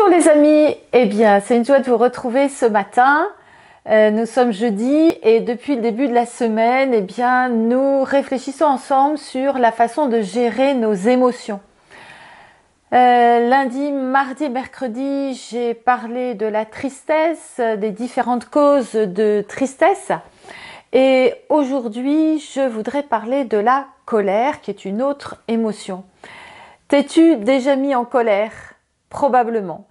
Bonjour les amis, eh bien c'est une joie de vous retrouver ce matin. Nous sommes jeudi et depuis le début de la semaine, eh bien nous réfléchissons ensemble sur la façon de gérer nos émotions. Lundi, mardi, mercredi, j'ai parlé de la tristesse, des différentes causes de tristesse. Et aujourd'hui, je voudrais parler de la colère, qui est une autre émotion. T'es-tu déjà mis en colère? Probablement.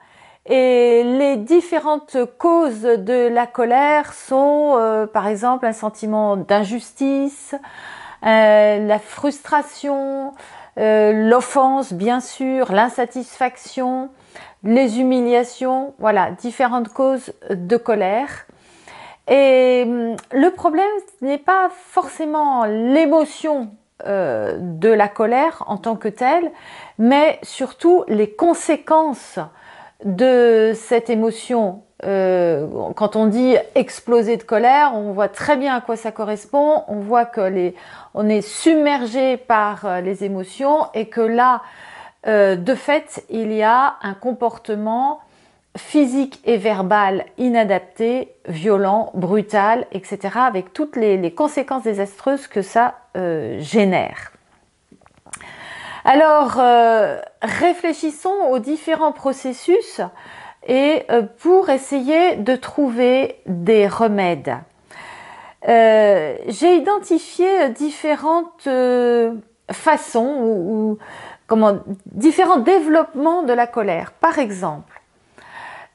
Et les différentes causes de la colère sont, par exemple, un sentiment d'injustice, la frustration, l'offense, bien sûr, l'insatisfaction, les humiliations, voilà, différentes causes de colère. Et le problème n'est pas forcément l'émotion de la colère en tant que telle, mais surtout les conséquences de cette émotion. Quand on dit exploser de colère, on voit très bien à quoi ça correspond. On voit que on est submergé par les émotions et que là, de fait, il y a un comportement physique et verbal inadapté, violent, brutal, etc., avec toutes les conséquences désastreuses que ça génère. Alors, réfléchissons aux différents processus et pour essayer de trouver des remèdes. J'ai identifié différentes façons différents développements de la colère. Par exemple,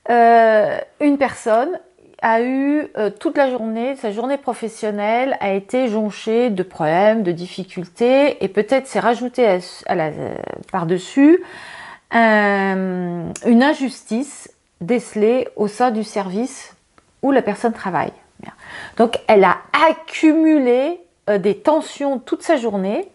une personne a eu toute la journée, sa journée professionnelle a été jonchée de problèmes, de difficultés et peut-être s'est rajouté par-dessus une injustice décelée au sein du service où la personne travaille. Donc elle a accumulé des tensions toute sa journée.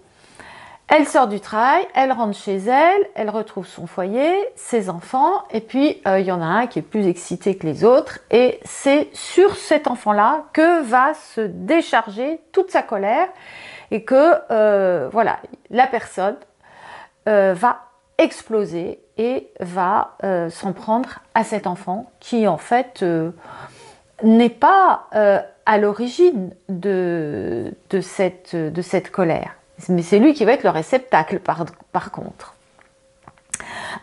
Elle sort du travail, elle rentre chez elle, elle retrouve son foyer, ses enfants, et puis il y en a un qui est plus excité que les autres, et c'est sur cet enfant-là que va se décharger toute sa colère, et que voilà, la personne va exploser et va s'en prendre à cet enfant qui en fait n'est pas à l'origine de cette colère. Mais c'est lui qui va être le réceptacle par contre.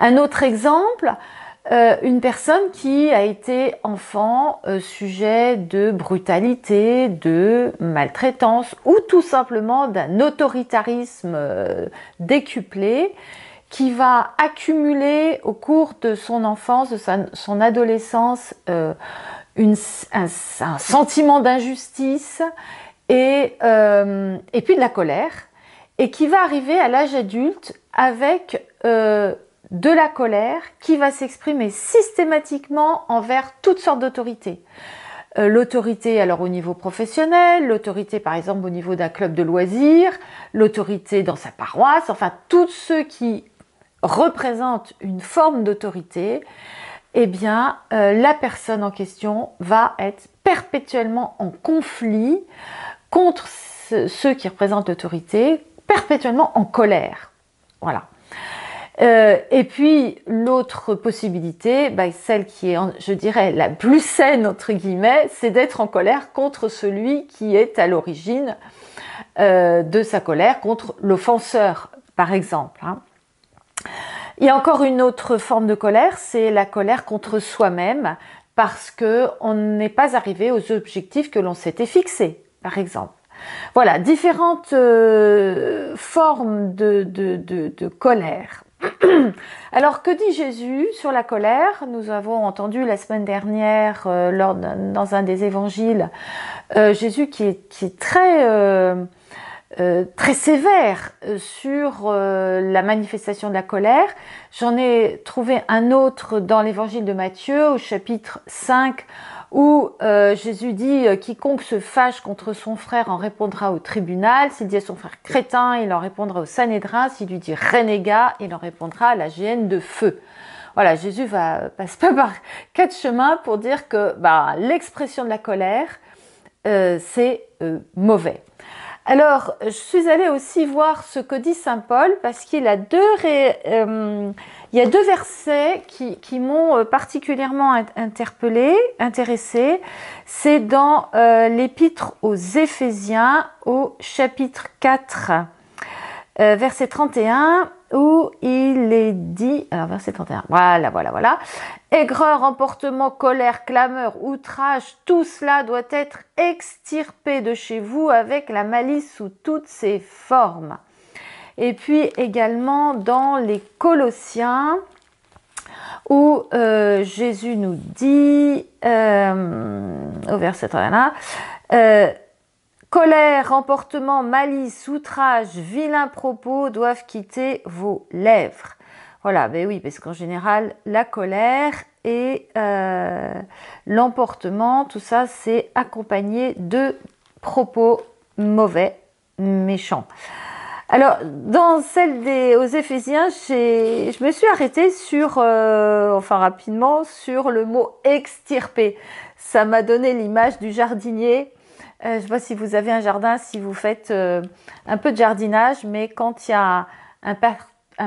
Un autre exemple, une personne qui a été enfant sujet de brutalité, de maltraitance ou tout simplement d'un autoritarisme décuplé qui va accumuler au cours de son enfance, de son adolescence, un sentiment d'injustice et puis de la colère. Et qui va arriver à l'âge adulte avec de la colère qui va s'exprimer systématiquement envers toutes sortes d'autorités. L'autorité alors au niveau professionnel, l'autorité par exemple au niveau d'un club de loisirs, l'autorité dans sa paroisse, enfin tous ceux qui représentent une forme d'autorité, eh bien la personne en question va être perpétuellement en conflit contre ceux qui représentent l'autorité, perpétuellement en colère. Voilà. Et puis l'autre possibilité, celle qui est, je dirais, la plus saine entre guillemets, c'est d'être en colère contre celui qui est à l'origine de sa colère, contre l'offenseur, par exemple. Il y a encore une autre forme de colère, c'est la colère contre soi-même, parce que on n'est pas arrivé aux objectifs que l'on s'était fixés, par exemple. Voilà, différentes formes de colère. Alors, que dit Jésus sur la colère? Nous avons entendu la semaine dernière, dans un des évangiles, Jésus qui est très sévère sur la manifestation de la colère. J'en ai trouvé un autre dans l'évangile de Matthieu, au chapitre 5, où Jésus dit « Quiconque se fâche contre son frère en répondra au tribunal. S'il dit à son frère crétin, il en répondra au Sanhédrin. S'il lui dit renégat, il en répondra à la géhenne de feu. » Voilà, Jésus passe pas par 4 chemins pour dire que l'expression de la colère, c'est mauvais. Alors, je suis allée aussi voir ce que dit saint Paul, parce qu'il a Il y a deux versets qui m'ont particulièrement intéressée. C'est dans l'épître aux Éphésiens, au chapitre 4, verset 31, où il est dit, alors verset 31, voilà. Aigreur, emportement, colère, clameur, outrage, tout cela doit être extirpé de chez vous avec la malice sous toutes ses formes. Et puis également dans les Colossiens, où Jésus nous dit, au verset 31, colère, emportement, malice, outrage, vilain propos doivent quitter vos lèvres. Voilà, ben oui, parce qu'en général, la colère et l'emportement, tout ça, c'est accompagné de propos mauvais, méchants. Alors, dans celle aux Éphésiens, je me suis arrêtée sur, rapidement, sur le mot extirper. Ça m'a donné l'image du jardinier. Je ne sais pas si vous avez un jardin, si vous faites un peu de jardinage, mais quand il y a un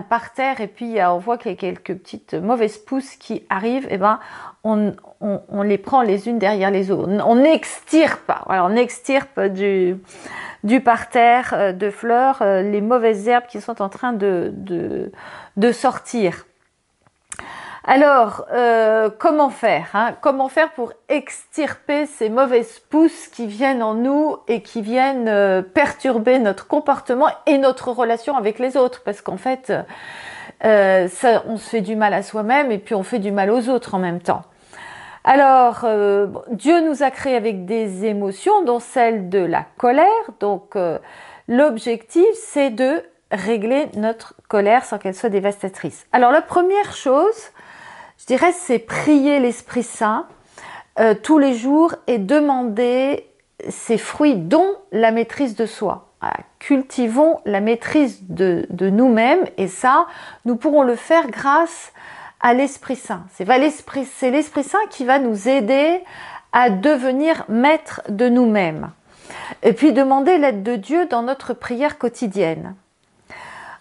parterre et puis on voit qu'il y a quelques petites mauvaises pousses qui arrivent, et ben on les prend les unes derrière les autres. On extirpe, voilà, on extirpe du parterre de fleurs les mauvaises herbes qui sont en train de sortir. Alors, comment faire Comment faire pour extirper ces mauvaises pousses qui viennent en nous et qui viennent perturber notre comportement et notre relation avec les autres? Parce qu'en fait, ça, on se fait du mal à soi-même et puis on fait du mal aux autres en même temps. Alors, Dieu nous a créés avec des émotions, dont celle de la colère. Donc, l'objectif, c'est de régler notre colère sans qu'elle soit dévastatrice. Alors, la première chose, je dirais, c'est prier l'Esprit Saint tous les jours et demander ces fruits, dont la maîtrise de soi. Voilà. Cultivons la maîtrise de nous-mêmes et ça, nous pourrons le faire grâce à l'Esprit Saint. C'est l'Esprit Saint qui va nous aider à devenir maître de nous-mêmes. Et puis demander l'aide de Dieu dans notre prière quotidienne.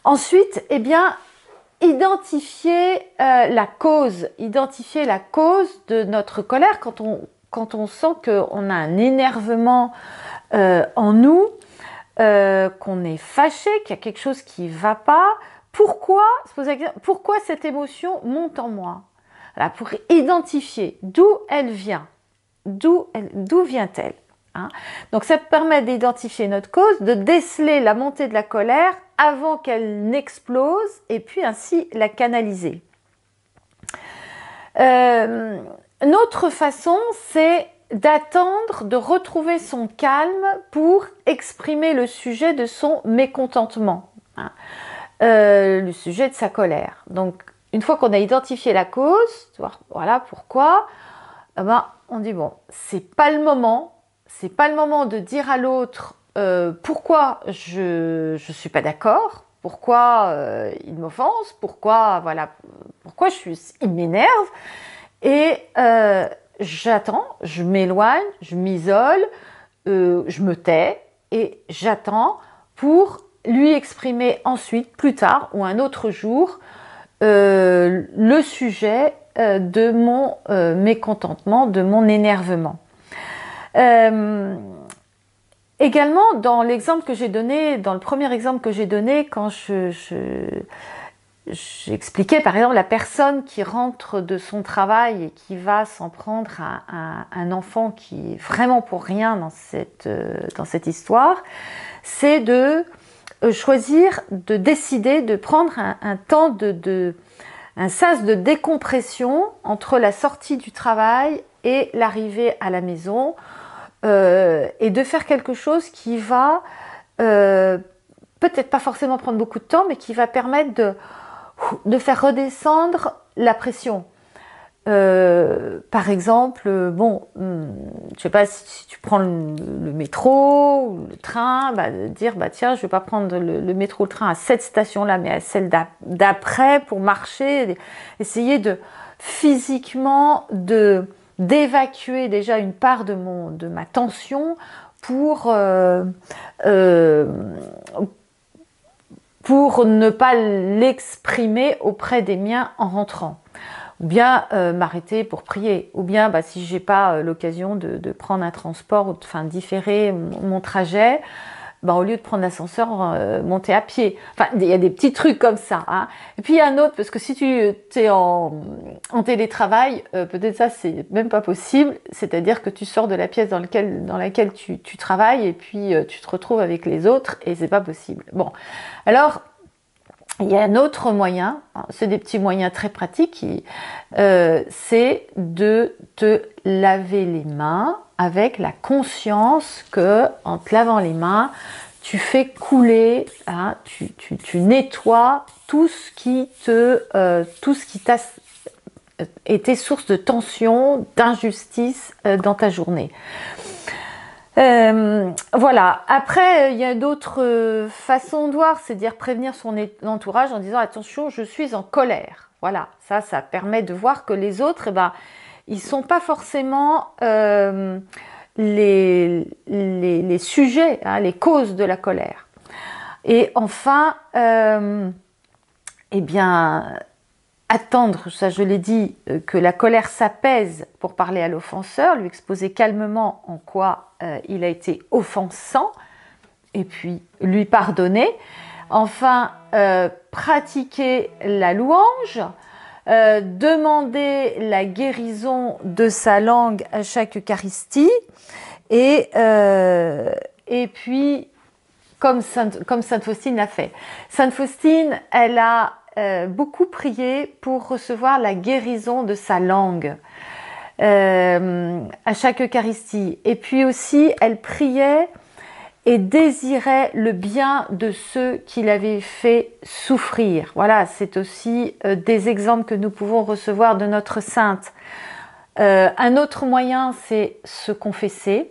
Ensuite, identifier la cause de notre colère quand on sent qu'on a un énervement en nous, qu'on est fâché, qu'il y a quelque chose qui ne va pas. Pourquoi cette émotion monte en moi? Voilà, pour identifier d'où elle vient, d'où vient-elle. Donc ça permet d'identifier notre cause, de déceler la montée de la colère avant qu'elle n'explose et puis ainsi la canaliser. Une autre façon, c'est d'attendre de retrouver son calme pour exprimer le sujet de son mécontentement, le sujet de sa colère. Donc une fois qu'on a identifié la cause, voilà pourquoi, on dit bon, c'est pas le moment de dire à l'autre pourquoi je suis pas d'accord, pourquoi il m'offense, pourquoi il m'énerve, et j'attends, je m'éloigne, je m'isole, je me tais et j'attends pour lui exprimer ensuite, plus tard ou un autre jour, le sujet de mon mécontentement, de mon énervement. Également, dans l'exemple que j'ai donné, dans le premier exemple que j'ai donné, quand j'expliquais par exemple la personne qui rentre de son travail et qui va s'en prendre à un enfant qui est vraiment pour rien dans cette histoire, c'est de choisir, de décider de prendre un temps un sas de décompression entre la sortie du travail et l'arrivée à la maison, et de faire quelque chose qui va peut-être pas forcément prendre beaucoup de temps, mais qui va permettre de faire redescendre la pression. Par exemple, je sais pas, si tu prends le métro ou le train, dire tiens, je vais pas prendre le métro, le train à cette station-là, mais à celle d'après pour marcher, essayer de physiquement d'évacuer déjà une part de ma tension pour pour ne pas l'exprimer auprès des miens en rentrant. Ou bien m'arrêter pour prier. Ou bien si j'ai pas l'occasion de prendre un transport, ou enfin différer mon trajet, au lieu de prendre l'ascenseur, monter à pied. Enfin, il y a des petits trucs comme ça. Hein. Et puis il y a un autre, parce que si tu es en télétravail, peut-être ça c'est même pas possible. C'est-à-dire que tu sors de la pièce dans laquelle tu travailles et puis tu te retrouves avec les autres et c'est pas possible. Bon, alors il y a un autre moyen, c'est des petits moyens très pratiques, c'est de te laver les mains avec la conscience que en te lavant les mains, tu fais couler, hein, tu nettoies tout ce qui t'a été source de tension, d'injustice dans ta journée. Voilà. Après, il y a d'autres façons de voir, c'est-à-dire prévenir son entourage en disant attention, je suis en colère. Voilà, ça permet de voir que les autres, ils sont pas forcément les sujets, hein, les causes de la colère. Et enfin, attendre, ça je l'ai dit, que la colère s'apaise pour parler à l'offenseur, lui exposer calmement en quoi il a été offensant, et puis lui pardonner. Enfin, pratiquer la louange, demander la guérison de sa langue à chaque Eucharistie, et puis, comme Sainte Faustine l'a fait. Sainte Faustine, elle a beaucoup prié pour recevoir la guérison de sa langue à chaque Eucharistie. Et puis aussi, elle priait et désirait le bien de ceux qui l'avaient fait souffrir. Voilà, c'est aussi des exemples que nous pouvons recevoir de notre sainte. Un autre moyen, c'est se confesser.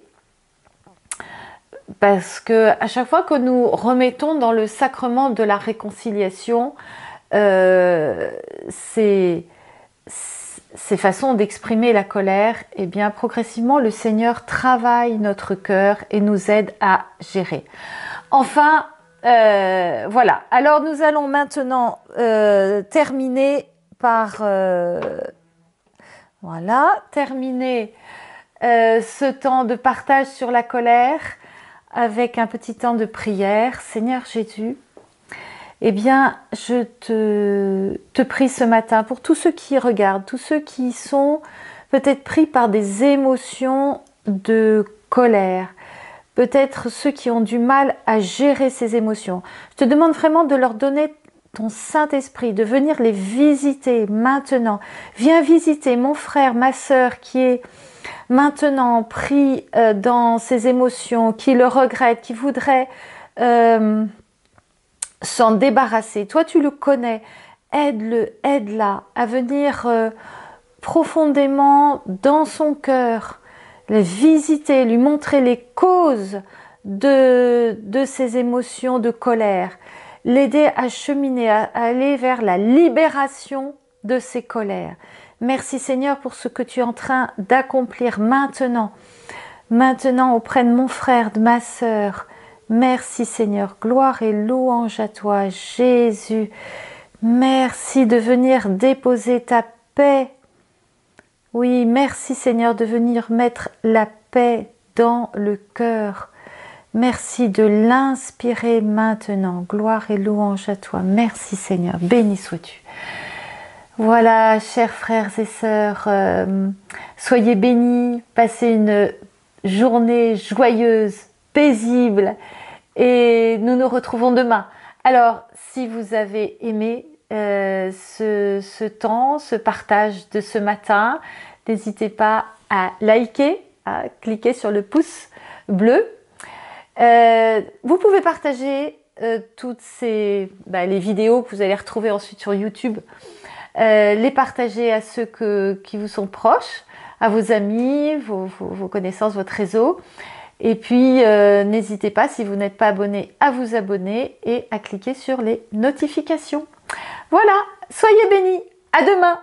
Parce que à chaque fois que nous remettons dans le sacrement de la réconciliation, ces façons d'exprimer la colère, eh bien progressivement le Seigneur travaille notre cœur et nous aide à gérer. Enfin, voilà. Alors nous allons maintenant terminer par terminer ce temps de partage sur la colère avec un petit temps de prière. Seigneur Jésus, eh bien, je te prie ce matin pour tous ceux qui regardent, tous ceux qui sont peut-être pris par des émotions de colère, peut-être ceux qui ont du mal à gérer ces émotions. Je te demande vraiment de leur donner ton Saint-Esprit, de venir les visiter maintenant. Viens visiter mon frère, ma sœur qui est maintenant pris dans ces émotions, qui le regrette, qui voudrait s'en débarrasser. Toi, tu le connais. Aide-le, aide-la à venir profondément dans son cœur, le visiter, lui montrer les causes de ces émotions de colère, l'aider à cheminer, à aller vers la libération de ses colères. Merci Seigneur pour ce que tu es en train d'accomplir maintenant auprès de mon frère, de ma sœur. Merci Seigneur, gloire et louange à toi Jésus. Merci de venir déposer ta paix. Oui, merci Seigneur de venir mettre la paix dans le cœur. Merci de l'inspirer maintenant. Gloire et louange à toi. Merci Seigneur, béni sois-tu. Voilà, chers frères et sœurs, soyez bénis, passez une journée joyeuse, paisible, et nous nous retrouvons demain. Alors, si vous avez aimé ce temps, ce partage de ce matin, n'hésitez pas à liker, à cliquer sur le pouce bleu. Vous pouvez partager toutes les vidéos que vous allez retrouver ensuite sur YouTube, les partager à ceux qui vous sont proches, à vos amis, vos connaissances, votre réseau. Et puis, n'hésitez pas, si vous n'êtes pas abonné, à vous abonner et à cliquer sur les notifications. Voilà, soyez bénis, à demain!